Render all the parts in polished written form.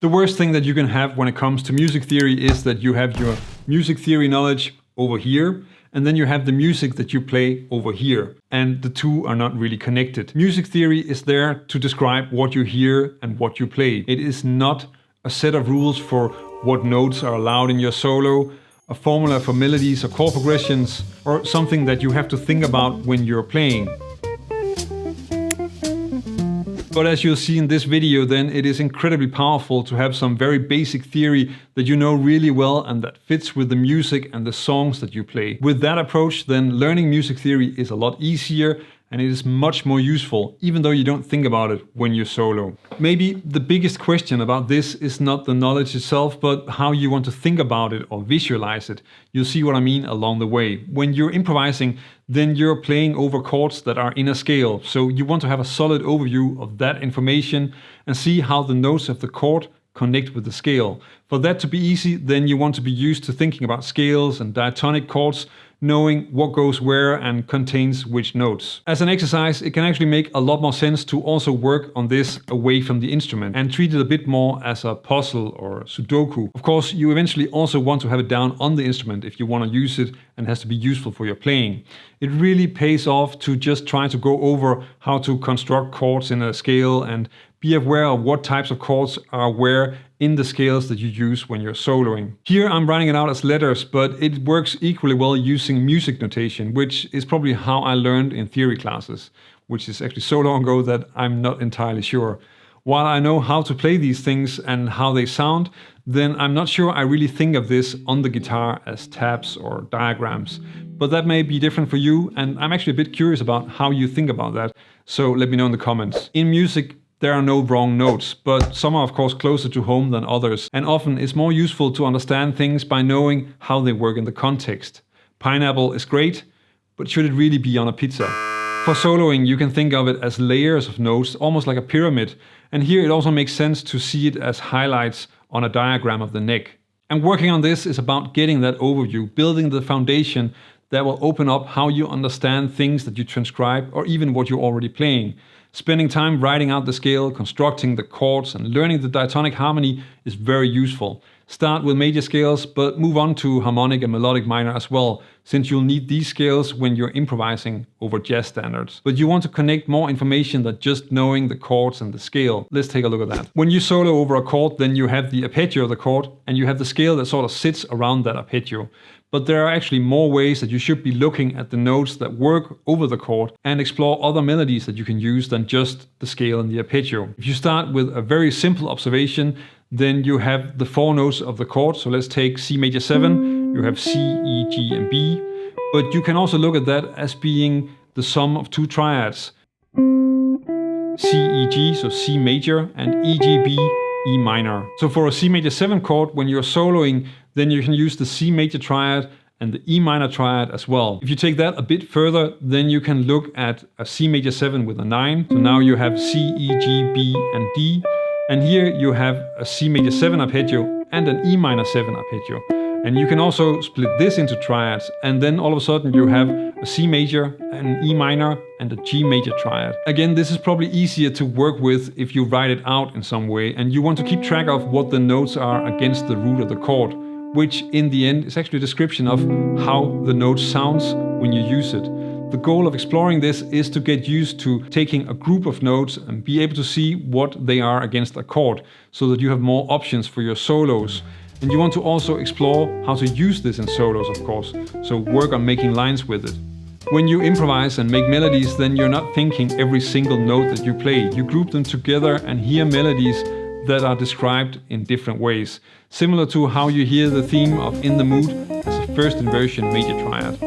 The worst thing that you can have when it comes to music theory is that you have your music theory knowledge over here, and then you have the music that you play over here, and the two are not really connected. Music theory is there to describe what you hear and what you play. It is not a set of rules for what notes are allowed in your solo, a formula for melodies or chord progressions, or something that you have to think about when you're playing. But as you'll see in this video, then it is incredibly powerful to have some very basic theory that you know really well and that fits with the music and the songs that you play. With that approach, then learning music theory is a lot easier and it is much more useful, even though you don't think about it when you solo. Maybe the biggest question about this is not the knowledge itself, but how you want to think about it or visualize it. You'll see what I mean along the way. When you're improvising, then you're playing over chords that are in a scale. So you want to have a solid overview of that information and see how the notes of the chord connect with the scale. For that to be easy, then you want to be used to thinking about scales and diatonic chords, knowing what goes where and contains which notes. As an exercise, it can actually make a lot more sense to also work on this away from the instrument and treat it a bit more as a puzzle or Sudoku. Of course, you eventually also want to have it down on the instrument if you want to use it and has to be useful for your playing. It really pays off to just try to go over how to construct chords in a scale and be aware of what types of chords are where in the scales that you use when you're soloing. Here I'm writing it out as letters, but it works equally well using music notation, which is probably how I learned in theory classes, which is actually so long ago that I'm not entirely sure. While I know how to play these things and how they sound, then I'm not sure I really think of this on the guitar as tabs or diagrams. But that may be different for you, and I'm actually a bit curious about how you think about that, so let me know in the comments. In music, there are no wrong notes, but some are of course closer to home than others, and often it's more useful to understand things by knowing how they work in the context. Pineapple is great, but should it really be on a pizza? For soloing, you can think of it as layers of notes, almost like a pyramid, and here it also makes sense to see it as highlights on a diagram of the neck. And working on this is about getting that overview, building the foundation that will open up how you understand things that you transcribe or even what you're already playing. Spending time writing out the scale, constructing the chords and learning the diatonic harmony is very useful. Start with major scales, but move on to harmonic and melodic minor as well, since you'll need these scales when you're improvising over jazz standards. But you want to connect more information than just knowing the chords and the scale. Let's take a look at that. When you solo over a chord, then you have the arpeggio of the chord, and you have the scale that sort of sits around that arpeggio. But there are actually more ways that you should be looking at the notes that work over the chord and explore other melodies that you can use than just the scale and the arpeggio. If you start with a very simple observation, then you have the four notes of the chord. So let's take C major 7, you have C, E, G and B. But you can also look at that as being the sum of two triads. C, E, G, so C major, and E, G, B, E minor. So for a C major 7 chord, when you're soloing, then you can use the C major triad and the E minor triad as well. If you take that a bit further, then you can look at a C major 7 with a 9. So now you have C, E, G, B and D. And here you have a C major 7 arpeggio and an E minor 7 arpeggio. And you can also split this into triads, and then all of a sudden you have a C major, an E minor and a G major triad. Again, this is probably easier to work with if you write it out in some way and you want to keep track of what the notes are against the root of the chord, which in the end is actually a description of how the note sounds when you use it. The goal of exploring this is to get used to taking a group of notes and be able to see what they are against a chord, so that you have more options for your solos. And you want to also explore how to use this in solos, of course, so work on making lines with it. When you improvise and make melodies, then you're not thinking every single note that you play. You group them together and hear melodies that are described in different ways, similar to how you hear the theme of In the Mood as a first inversion major triad.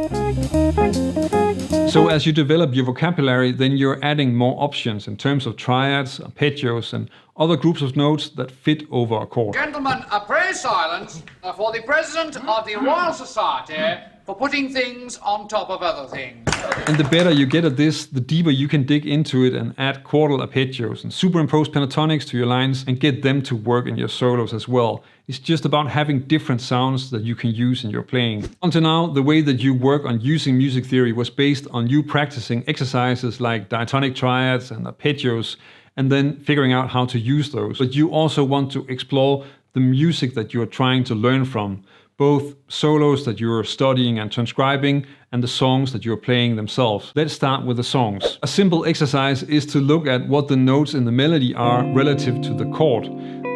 So as you develop your vocabulary, then you're adding more options in terms of triads, arpeggios and other groups of notes that fit over a chord. Gentlemen, pray silence for the President of the Royal Society for putting things on top of other things. And the better you get at this, the deeper you can dig into it and add chordal arpeggios and superimpose pentatonics to your lines and get them to work in your solos as well. It's just about having different sounds that you can use in your playing. Until now, the way that you work on using music theory was based on you practicing exercises like diatonic triads and arpeggios, and then figuring out how to use those. But you also want to explore the music that you are trying to learn from, both solos that you're studying and transcribing and the songs that you're playing themselves. Let's start with the songs. A simple exercise is to look at what the notes in the melody are relative to the chord.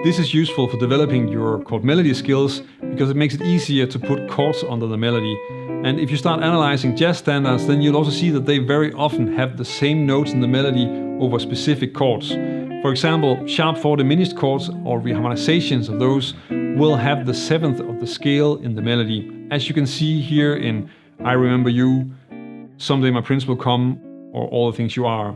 This is useful for developing your chord melody skills because it makes it easier to put chords under the melody. And if you start analyzing jazz standards, then you'll also see that they very often have the same notes in the melody over specific chords. For example, sharp 4 diminished chords or reharmonizations of those will have the 7th of the scale in the melody. As you can see here in I Remember You, Someday My Prince Will Come, or All the Things You Are.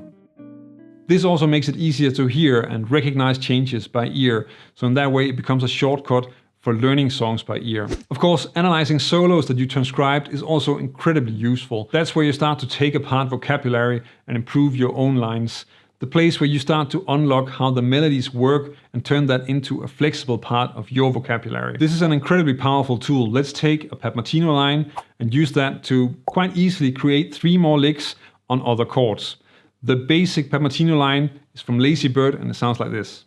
This also makes it easier to hear and recognize changes by ear, so in that way it becomes a shortcut for learning songs by ear. Of course, analyzing solos that you transcribed is also incredibly useful. That's where you start to take apart vocabulary and improve your own lines. The place where you start to unlock how the melodies work and turn that into a flexible part of your vocabulary. This is an incredibly powerful tool. Let's take a Pat Martino line and use that to quite easily create 3 more licks on other chords. The basic Pat Martino line is from Lazy Bird and it sounds like this.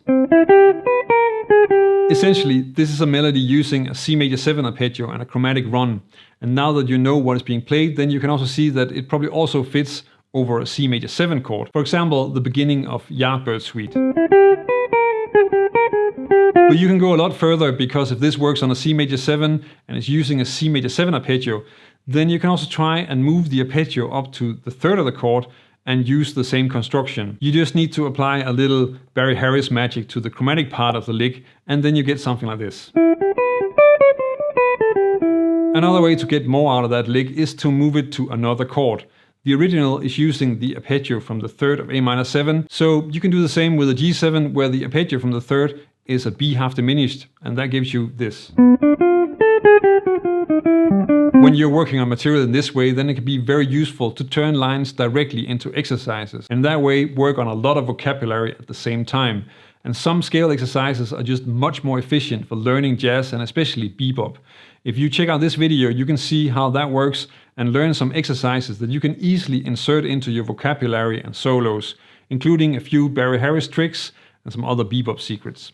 Essentially, this is a melody using a C major 7 arpeggio and a chromatic run. And now that you know what is being played, then you can also see that it probably also fits over a C major 7 chord. For example, the beginning of Yardbird Suite. But you can go a lot further, because if this works on a C major 7 and is using a C major 7 arpeggio, then you can also try and move the arpeggio up to the 3rd of the chord and use the same construction. You just need to apply a little Barry Harris magic to the chromatic part of the lick, and then you get something like this. Another way to get more out of that lick is to move it to another chord. The original is using the arpeggio from the 3rd of A minor 7, so you can do the same with a G7 where the arpeggio from the 3rd is a B half diminished, and that gives you this. When you're working on material in this way, then it can be very useful to turn lines directly into exercises, and that way work on a lot of vocabulary at the same time. And some scale exercises are just much more efficient for learning jazz and especially bebop. If you check out this video, you can see how that works and learn some exercises that you can easily insert into your vocabulary and solos, including a few Barry Harris tricks and some other bebop secrets.